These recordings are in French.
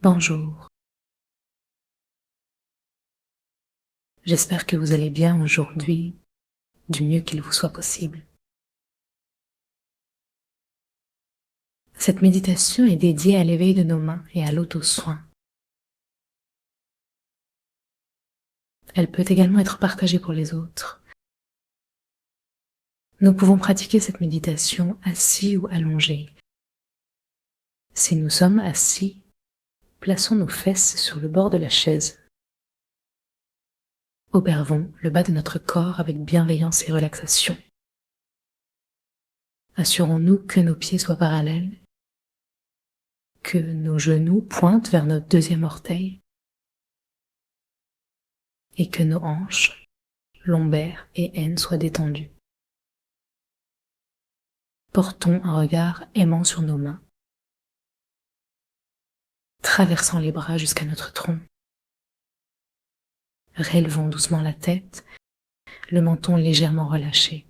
Bonjour, j'espère que vous allez bien aujourd'hui, du mieux qu'il vous soit possible. Cette méditation est dédiée à l'éveil de nos mains et à l'auto-soin. Elle peut également être partagée pour les autres. Nous pouvons pratiquer cette méditation assis ou allongés. Si nous sommes assis, plaçons nos fesses sur le bord de la chaise. Observons le bas de notre corps avec bienveillance et relaxation. Assurons-nous que nos pieds soient parallèles, que nos genoux pointent vers notre deuxième orteil et que nos hanches, lombaires et aines soient détendues. Portons un regard aimant sur nos mains, traversant les bras jusqu'à notre tronc. Relevons doucement la tête, le menton légèrement relâché.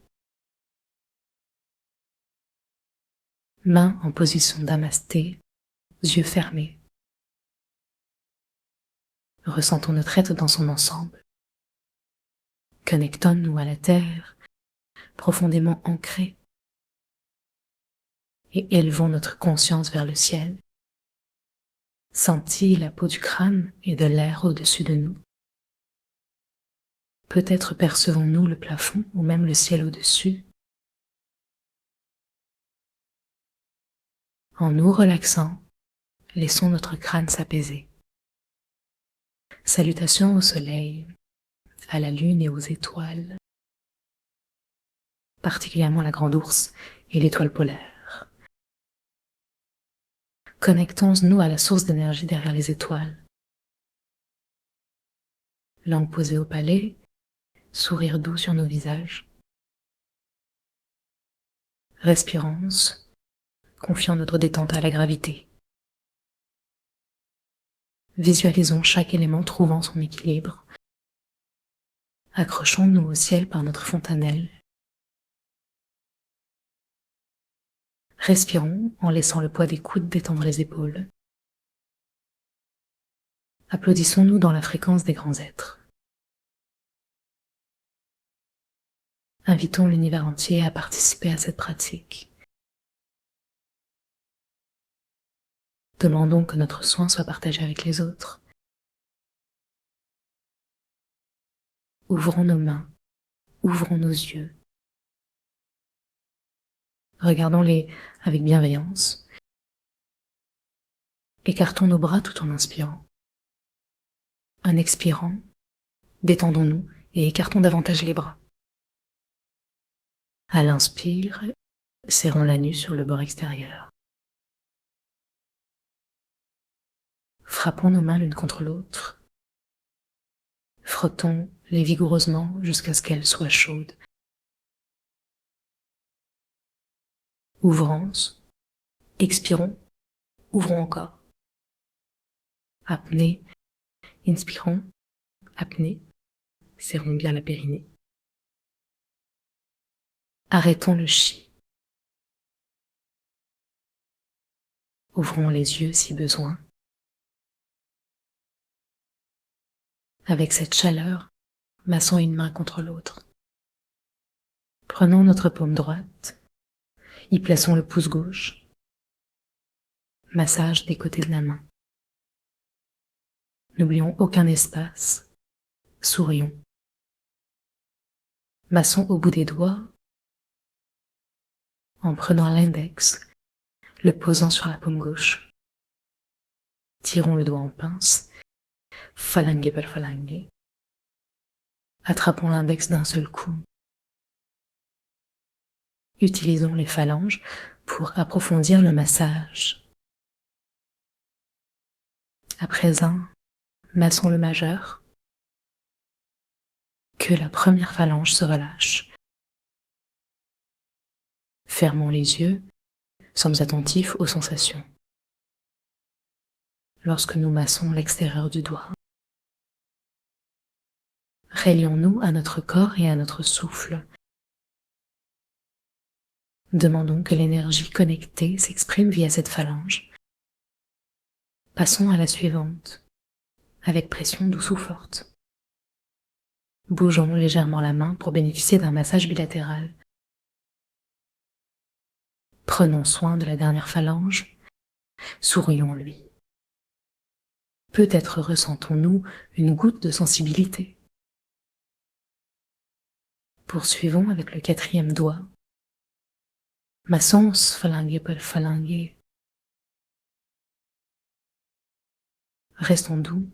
Mains en position d'amasté, yeux fermés. Ressentons notre être dans son ensemble. Connectons-nous à la terre, profondément ancrée, et élevons notre conscience vers le ciel. Sentis la peau du crâne et de l'air au-dessus de nous. Peut-être percevons-nous le plafond ou même le ciel au-dessus. En nous relaxant, laissons notre crâne s'apaiser. Salutations au soleil, à la lune et aux étoiles, particulièrement la grande ours et l'étoile polaire. Connectons-nous à la source d'énergie derrière les étoiles. Langue posée au palais, sourire doux sur nos visages. Respirons, confiant notre détente à la gravité. Visualisons chaque élément trouvant son équilibre. Accrochons-nous au ciel par notre fontanelle. Respirons en laissant le poids des coudes détendre les épaules. Applaudissons-nous dans la fréquence des grands êtres. Invitons l'univers entier à participer à cette pratique. Demandons que notre soin soit partagé avec les autres. Ouvrons nos mains, ouvrons nos yeux. Regardons-les avec bienveillance. Écartons nos bras tout en inspirant. En expirant, détendons-nous et écartons davantage les bras. À l'inspire, serrons la nuque sur le bord extérieur. Frappons nos mains l'une contre l'autre. Frottons-les vigoureusement jusqu'à ce qu'elles soient chaudes. Ouvrons, expirons, ouvrons encore. Apnée, inspirons, apnée, serrons bien la périnée. Arrêtons le chi. Ouvrons les yeux si besoin. Avec cette chaleur, massons une main contre l'autre. Prenons notre paume droite, y plaçons le pouce gauche. Massage des côtés de la main. N'oublions aucun espace. Sourions. Massons au bout des doigts en prenant l'index, le posant sur la paume gauche. Tirons le doigt en pince, phalangue per phalangue. Attrapons l'index d'un seul coup. Utilisons les phalanges pour approfondir le massage. À présent, massons le majeur. Que la première phalange se relâche. Fermons les yeux, sommes attentifs aux sensations. Lorsque nous massons l'extérieur du doigt, relions-nous à notre corps et à notre souffle. Demandons que l'énergie connectée s'exprime via cette phalange. Passons à la suivante, avec pression douce ou forte. Bougeons légèrement la main pour bénéficier d'un massage bilatéral. Prenons soin de la dernière phalange, sourions-lui. Peut-être ressentons-nous une goutte de sensibilité. Poursuivons avec le 4e doigt. Massons phalange per phalange. Restons doux,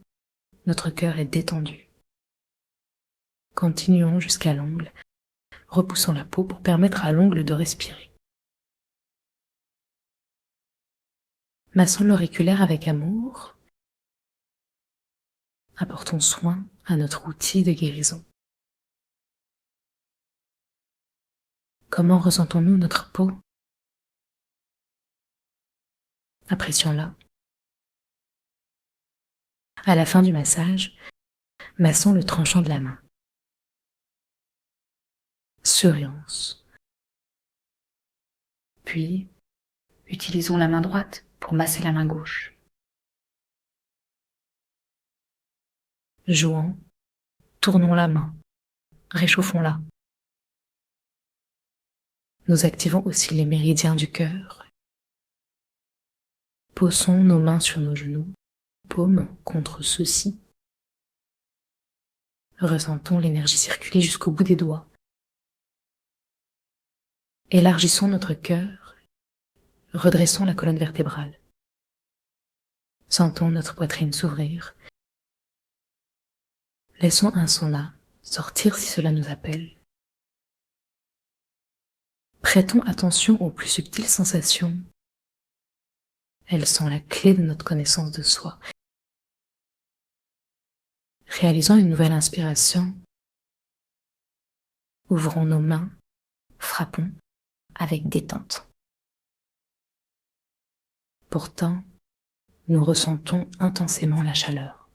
notre cœur est détendu. Continuons jusqu'à l'ongle, repoussant la peau pour permettre à l'ongle de respirer. Massons l'auriculaire avec amour. Apportons soin à notre outil de guérison. Comment ressentons-nous notre peau? Apprécions-la. À la fin du massage, massons le tranchant de la main. Souriance. Puis, utilisons la main droite pour masser la main gauche. Jouons, tournons la main, réchauffons-la. Nous activons aussi les méridiens du cœur. Posons nos mains sur nos genoux, paumes contre ceux-ci. Ressentons l'énergie circuler jusqu'au bout des doigts. Élargissons notre cœur, redressons la colonne vertébrale. Sentons notre poitrine s'ouvrir. Laissons un sauna sortir si cela nous appelle. Prêtons attention aux plus subtiles sensations. Elles sont la clé de notre connaissance de soi. Réalisons une nouvelle inspiration. Ouvrons nos mains, frappons avec détente. Pourtant, nous ressentons intensément la chaleur.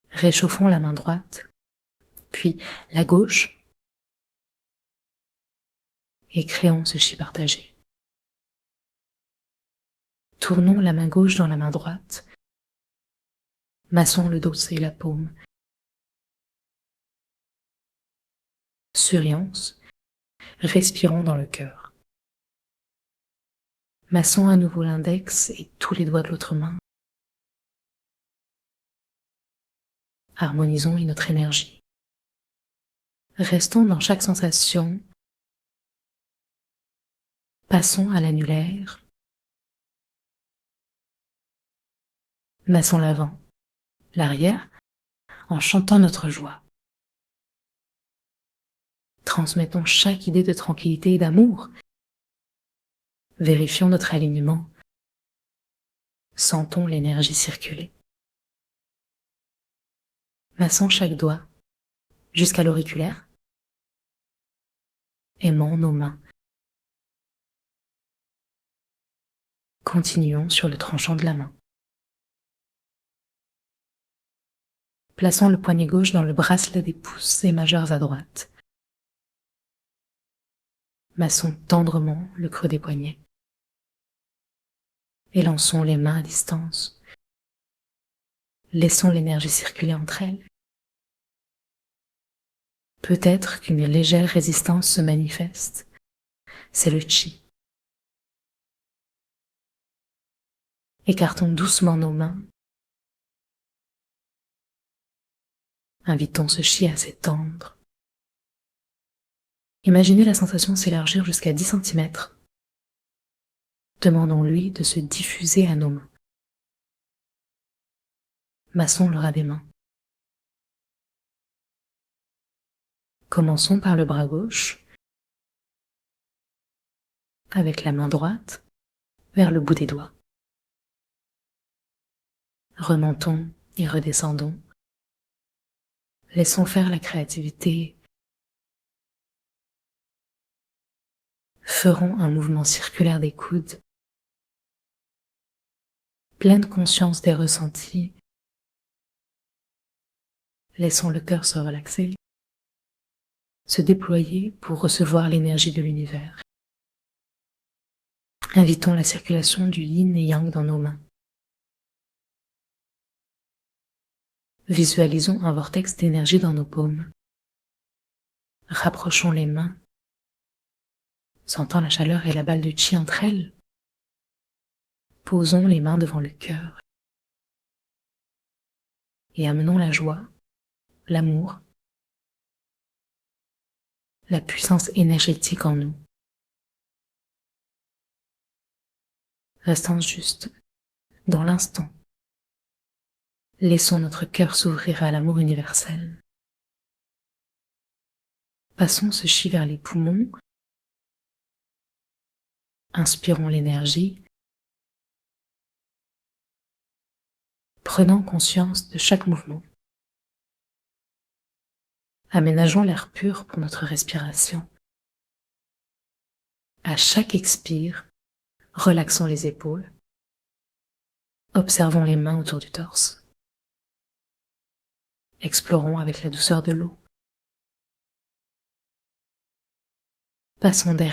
Réchauffons la main droite, puis la gauche, et créons ce chi partagé. Tournons la main gauche dans la main droite, massons le dos et la paume. Souriance, respirons dans le cœur. Massons à nouveau l'index et tous les doigts de l'autre main. Harmonisons notre énergie. Restons dans chaque sensation. Passons à l'annulaire. Massons l'avant, l'arrière, en chantant notre joie. Transmettons chaque idée de tranquillité et d'amour. Vérifions notre alignement. Sentons l'énergie circuler. Massons chaque doigt jusqu'à l'auriculaire. Aimons nos mains. Continuons sur le tranchant de la main. Plaçons le poignet gauche dans le bracelet des pouces et majeurs à droite. Massons tendrement le creux des poignets. Élançons les mains à distance. Laissons l'énergie circuler entre elles. Peut-être qu'une légère résistance se manifeste. C'est le chi. Écartons doucement nos mains. Invitons ce chi à s'étendre. Imaginez la sensation s'élargir jusqu'à 10 cm. Demandons-lui de se diffuser à nos mains. Massons le ras des mains. Commençons par le bras gauche, avec la main droite, vers le bout des doigts. Remontons et redescendons. Laissons faire la créativité. Ferons un mouvement circulaire des coudes. Pleine conscience des ressentis. Laissons le cœur se relaxer, se déployer pour recevoir l'énergie de l'univers. Invitons la circulation du yin et yang dans nos mains. Visualisons un vortex d'énergie dans nos paumes. Rapprochons les mains, sentant la chaleur et la balle de chi entre elles. Posons les mains devant le cœur et amenons la joie, l'amour, la puissance énergétique en nous. Restons juste dans l'instant. Laissons notre cœur s'ouvrir à l'amour universel. Passons ce chi vers les poumons. Inspirons l'énergie. Prenons conscience de chaque mouvement. Aménageons l'air pur pour notre respiration. À chaque expire, relaxons les épaules. Observons les mains autour du torse. Explorons avec la douceur de l'eau. Passons d'air